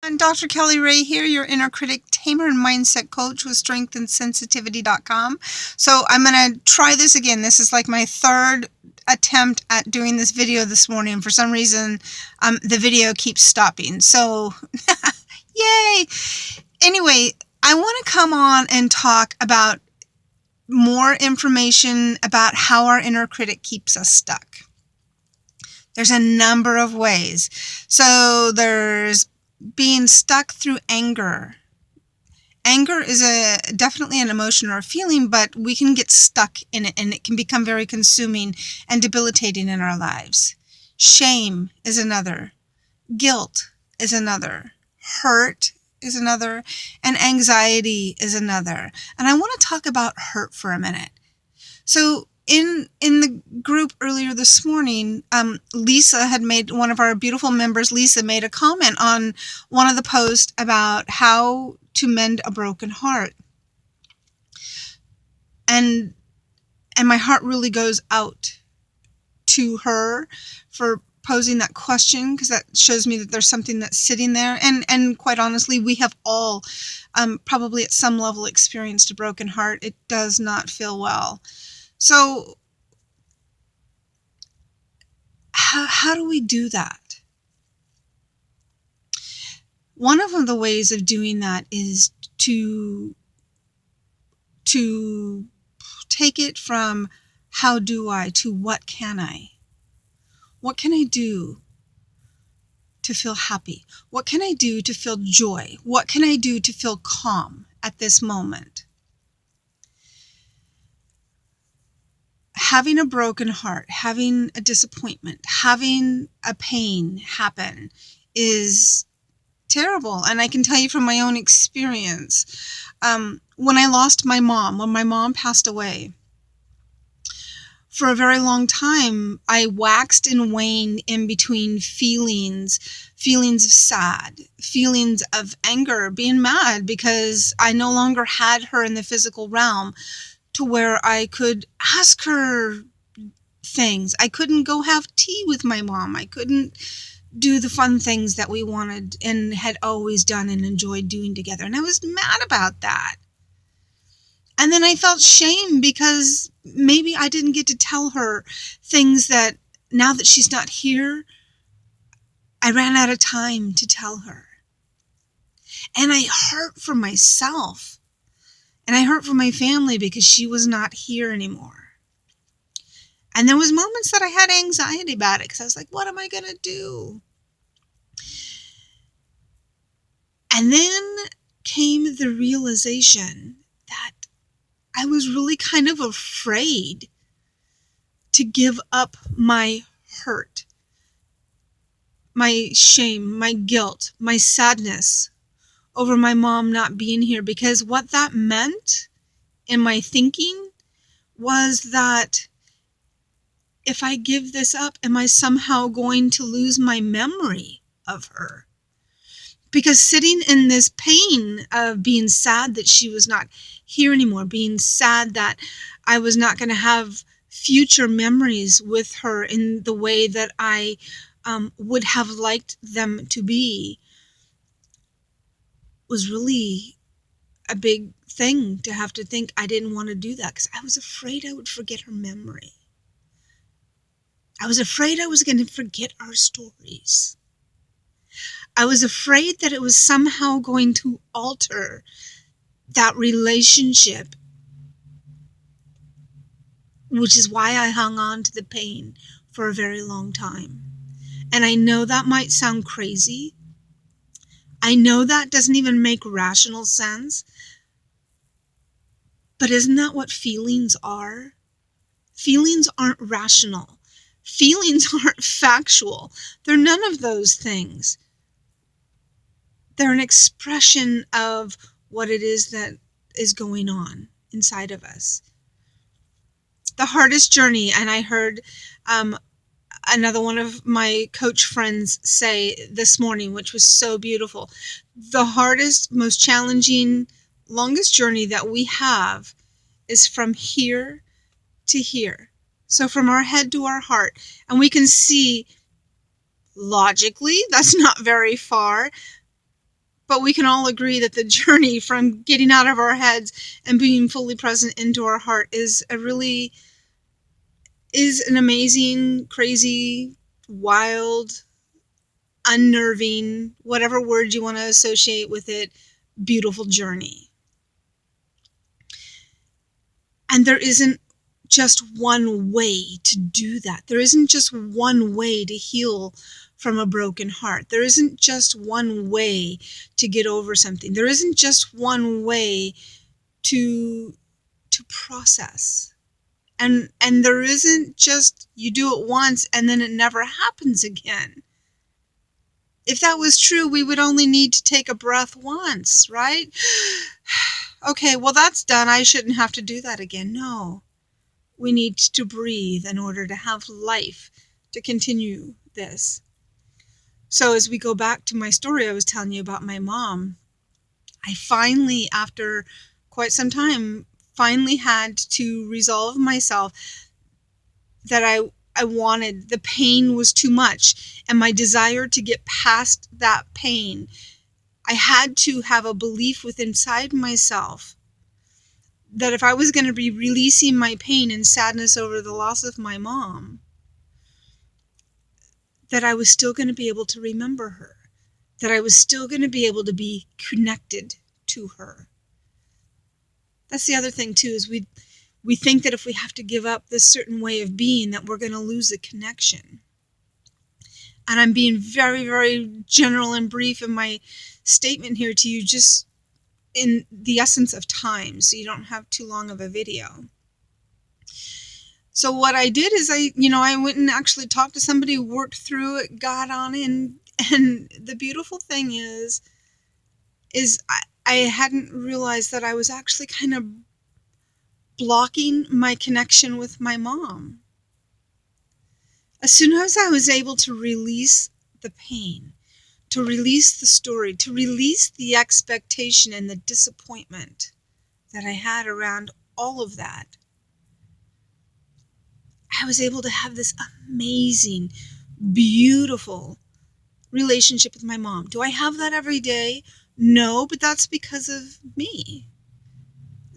I'm Dr. Kelly Ray here, your inner critic tamer and mindset coach with strengthandsensitivity.com. So I'm going to try this again. This is like my third attempt at doing this video this morning. For some reason, the video keeps stopping. So, yay! Anyway, I want to come on and talk about more information about how our inner critic keeps us stuck. There's a number of ways. So there's being stuck through anger. Anger is definitely an emotion or a feeling, but we can get stuck in it and it can become very consuming and debilitating in our lives. Shame is another. Guilt is another. Hurt is another. And anxiety is another. And I want to talk about hurt for a minute. So in the group earlier this morning, Lisa had made, one of our beautiful members, Lisa, made a comment on one of the posts about how to mend a broken heart. And my heart really goes out to her for posing that question, because that shows me that there's something that's sitting there. And quite honestly, we have all probably at some level experienced a broken heart. It does not feel well. So how do we do that? One of the ways of doing that is to take it from how do I to what can I? What can I do to feel happy? What can I do to feel joy? What can I do to feel calm at this moment? Having a broken heart, having a disappointment, having a pain happen is terrible. And I can tell you from my own experience, when I lost my mom, when my mom passed away, for a very long time, I waxed and waned in between feelings of sad, feelings of anger, being mad because I no longer had her in the physical realm to where I could ask her things. I couldn't go have tea with my mom. I couldn't do the fun things that we wanted and had always done and enjoyed doing together. And I was mad about that. And then I felt shame because maybe I didn't get to tell her things that now that she's not here, I ran out of time to tell her. And I hurt for myself. And I hurt for my family because she was not here anymore. And there was moments that I had anxiety about it because I was like, what am I going to do? And then came the realization that I was really kind of afraid to give up my hurt, my shame, my guilt, my sadness over my mom not being here, because what that meant in my thinking was that if I give this up, am I somehow going to lose my memory of her? Because sitting in this pain of being sad that she was not here anymore, being sad that I was not going to have future memories with her in the way that I would have liked them to be, was really a big thing to have to think. I didn't want to do that because I was afraid I would forget her memory. I was afraid I was going to forget our stories. I was afraid that it was somehow going to alter that relationship, which is why I hung on to the pain for a very long time. And I know that might sound crazy. I know that doesn't even make rational sense. But isn't that what feelings are? Feelings aren't rational. Feelings aren't factual. They're none of those things. They're an expression of what it is that is going on inside of us. The hardest journey, and I heard another one of my coach friends say this morning, which was so beautiful, the hardest, most challenging, longest journey that we have is from here to here. So from our head to our heart. And we can see logically that's not very far, But we can all agree that the journey from getting out of our heads and being fully present into our heart is an amazing, crazy, wild, unnerving, whatever word you want to associate with it, beautiful journey. And there isn't just one way to do that. There isn't just one way to heal from a broken heart. There isn't just one way to get over something. There isn't just one way to process. And there isn't just you do it once and then it never happens again. If that was true, we would only need to take a breath once, right? Okay, well, that's done. I shouldn't have to do that again. No, we need to breathe in order to have life to continue this. So as we go back to my story I was telling you about my mom, I finally, after quite some time, finally had to resolve myself that I wanted, the pain was too much, and my desire to get past that pain, I had to have a belief within inside myself that if I was going to be releasing my pain and sadness over the loss of my mom, that I was still going to be able to remember her, that I was still going to be able to be connected to her. That's the other thing too, is we think that if we have to give up this certain way of being, that we're going to lose a connection. And I'm being very, very general and brief in my statement here to you, just in the essence of time, so you don't have too long of a video. So what I did is I went and actually talked to somebody who worked through it, got on it, and the beautiful thing is I hadn't realized that I was actually kind of blocking my connection with my mom. As soon as I was able to release the pain, to release the story, to release the expectation and the disappointment that I had around all of that, I was able to have this amazing, beautiful relationship with my mom. Do I have that every day? No, but that's because of me.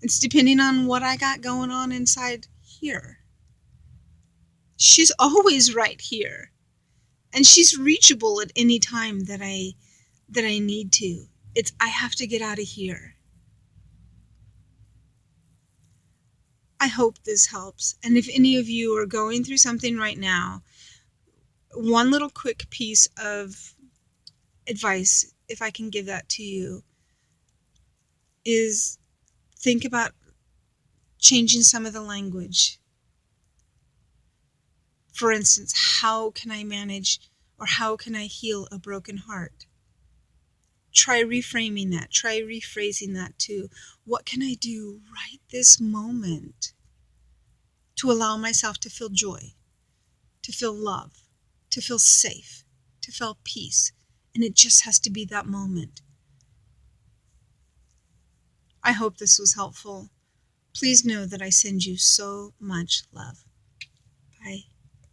It's depending on what I got going on inside here. She's always right here. And she's reachable at any time that I need to. I have to get out of here. I hope this helps. And if any of you are going through something right now, one little quick piece of advice, if I can give that to you, is think about changing some of the language. For instance, how can I manage or how can I heal a broken heart? Try reframing that. Try rephrasing that to, what can I do right this moment to allow myself to feel joy, to feel love, to feel safe, to feel peace? And it just has to be that moment. I hope this was helpful. Please know that I send you so much love. Bye.